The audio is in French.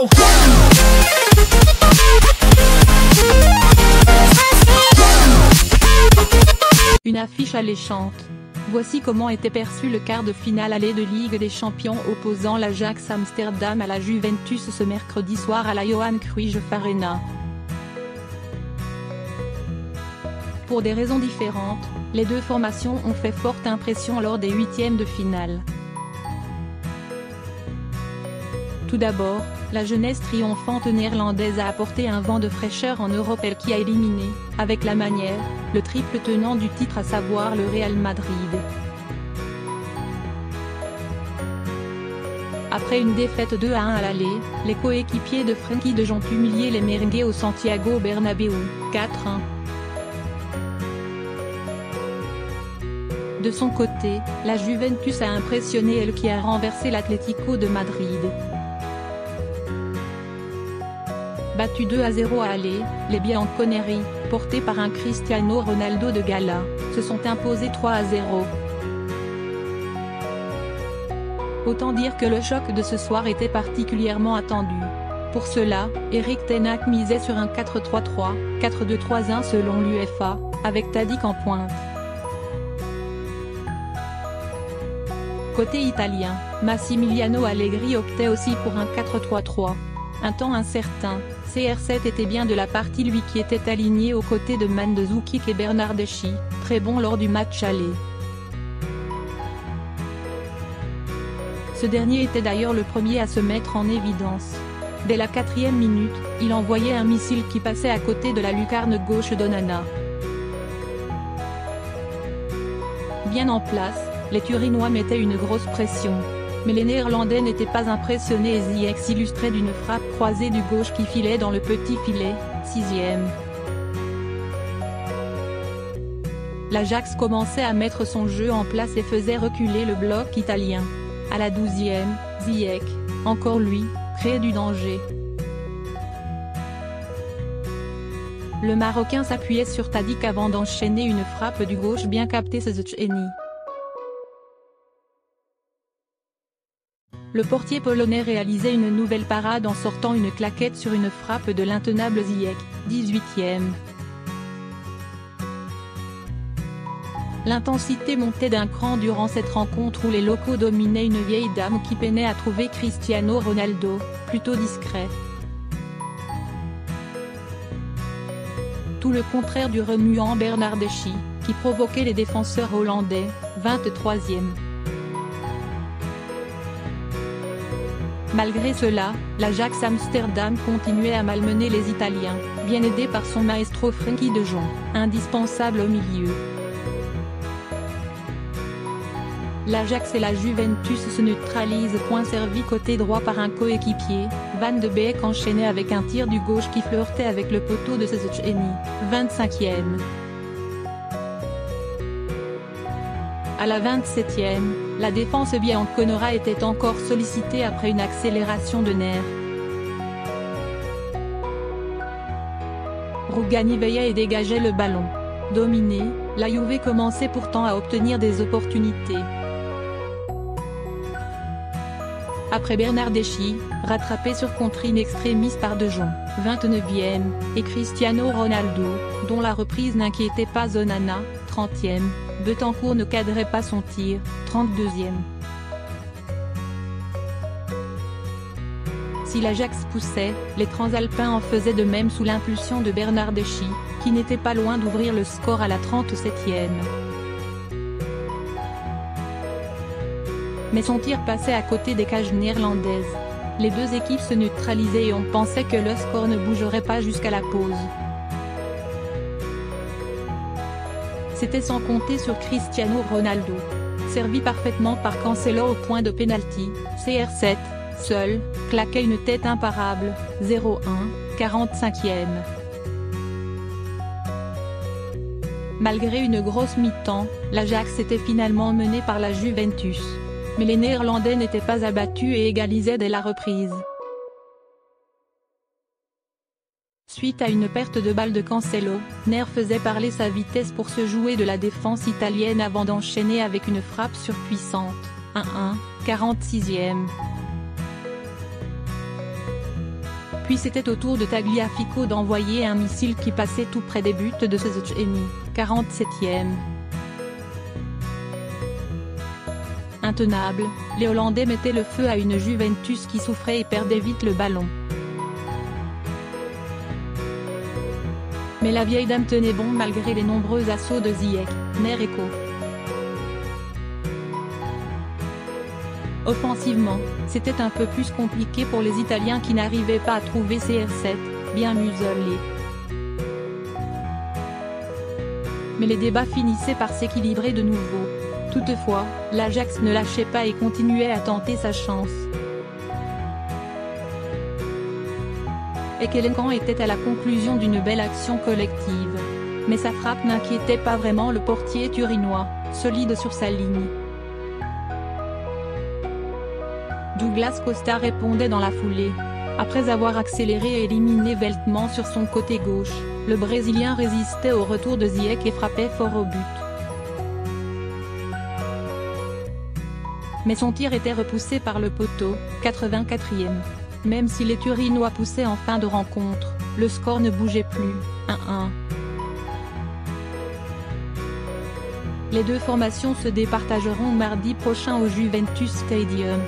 go. Une affiche alléchante. Voici comment était perçu le quart de finale aller de Ligue des Champions opposant l'Ajax Amsterdam à la Juventus ce mercredi soir à la Johan Cruyff Arena. Pour des raisons différentes, les deux formations ont fait forte impression lors des huitièmes de finale. Tout d'abord, la jeunesse triomphante néerlandaise a apporté un vent de fraîcheur en Europe, elle qui a éliminé, avec la manière, le triple tenant du titre à savoir le Real Madrid. Après une défaite 2-1 à l'aller, les coéquipiers de Frenkie de Jong ont humilié les Merengues au Santiago Bernabéu, 4-1. De son côté, la Juventus a impressionné, elle qui a renversé l'Atlético de Madrid. Battu 2-0 à aller, les Bianconeri, portés par un Cristiano Ronaldo de gala, se sont imposés 3-0. Autant dire que le choc de ce soir était particulièrement attendu. Pour cela, Erik ten Hag misait sur un 4-3-3, 4-2-3-1 selon l'UEFA, avec Tadic en pointe. Côté italien, Massimiliano Allegri optait aussi pour un 4-3-3. Un temps incertain, CR7 était bien de la partie, lui qui était aligné aux côtés de Mandzukic et Bernardeschi, très bon lors du match aller. Ce dernier était d'ailleurs le premier à se mettre en évidence. Dès la 4e minute, il envoyait un missile qui passait à côté de la lucarne gauche d'Onana. Bien en place, les Turinois mettaient une grosse pression. Mais les Néerlandais n'étaient pas impressionnés et Ziyech s'illustrait d'une frappe croisée du gauche qui filait dans le petit filet, 6e. L'Ajax commençait à mettre son jeu en place et faisait reculer le bloc italien. À la 12e, Ziyech, encore lui, créait du danger. Le Marocain s'appuyait sur Tadic avant d'enchaîner une frappe du gauche bien captée Szczęsny. Le portier polonais réalisait une nouvelle parade en sortant une claquette sur une frappe de l'intenable Ziyech, 18e. L'intensité montait d'un cran durant cette rencontre où les locaux dominaient une vieille dame qui peinait à trouver Cristiano Ronaldo, plutôt discret. Tout le contraire du remuant Bernardeschi, qui provoquait les défenseurs hollandais, 23e. Malgré cela, l'Ajax Amsterdam continuait à malmener les Italiens, bien aidé par son maestro Frenkie de Jong, indispensable au milieu. L'Ajax et la Juventus se neutralisent. Point servi côté droit par un coéquipier, Van de Beek enchaînait avec un tir du gauche qui flirtait avec le poteau de Szczęsny, 25e. À la 27e, la défense bianconera était encore sollicitée après une accélération de nerfs. Rugani veillait et dégageait le ballon. Dominée, la Juve commençait pourtant à obtenir des opportunités. Après Bernardeschi, rattrapé sur contre in extremis par De Jong, 29e, et Cristiano Ronaldo, dont la reprise n'inquiétait pas Onana, 30e, Betancourt ne cadrait pas son tir, 32e. Si l'Ajax poussait, les Transalpins en faisaient de même sous l'impulsion de Bernardeschi, qui n'était pas loin d'ouvrir le score à la 37e. Mais son tir passait à côté des cages néerlandaises. Les deux équipes se neutralisaient et on pensait que le score ne bougerait pas jusqu'à la pause. C'était sans compter sur Cristiano Ronaldo. Servi parfaitement par Cancelo au point de pénalty, CR7, seul, claquait une tête imparable, 0-1, 45e. Malgré une grosse mi-temps, l'Ajax était finalement mené par la Juventus. Mais les Néerlandais n'étaient pas abattus et égalisaient dès la reprise. Suite à une perte de balle de Cancelo, Neuer faisait parler sa vitesse pour se jouer de la défense italienne avant d'enchaîner avec une frappe surpuissante, 1-1, 46e. Puis c'était au tour de Tagliafico d'envoyer un missile qui passait tout près des buts de Szczęsny, 47e. Intenable, les Hollandais mettaient le feu à une Juventus qui souffrait et perdait vite le ballon. Mais la vieille dame tenait bon malgré les nombreux assauts de Ziyech, Nereco. Offensivement, c'était un peu plus compliqué pour les Italiens qui n'arrivaient pas à trouver CR7, bien muselés. Mais les débats finissaient par s'équilibrer de nouveau. Toutefois, l'Ajax ne lâchait pas et continuait à tenter sa chance. Ekkelenkamp était à la conclusion d'une belle action collective. Mais sa frappe n'inquiétait pas vraiment le portier turinois, solide sur sa ligne. Douglas Costa répondait dans la foulée. Après avoir accéléré et éliminé Veltman sur son côté gauche, le Brésilien résistait au retour de Ziyech et frappait fort au but. Mais son tir était repoussé par le poteau, 84e. Même si les Turinois poussaient en fin de rencontre, le score ne bougeait plus, 1-1. Les deux formations se départageront mardi prochain au Juventus Stadium.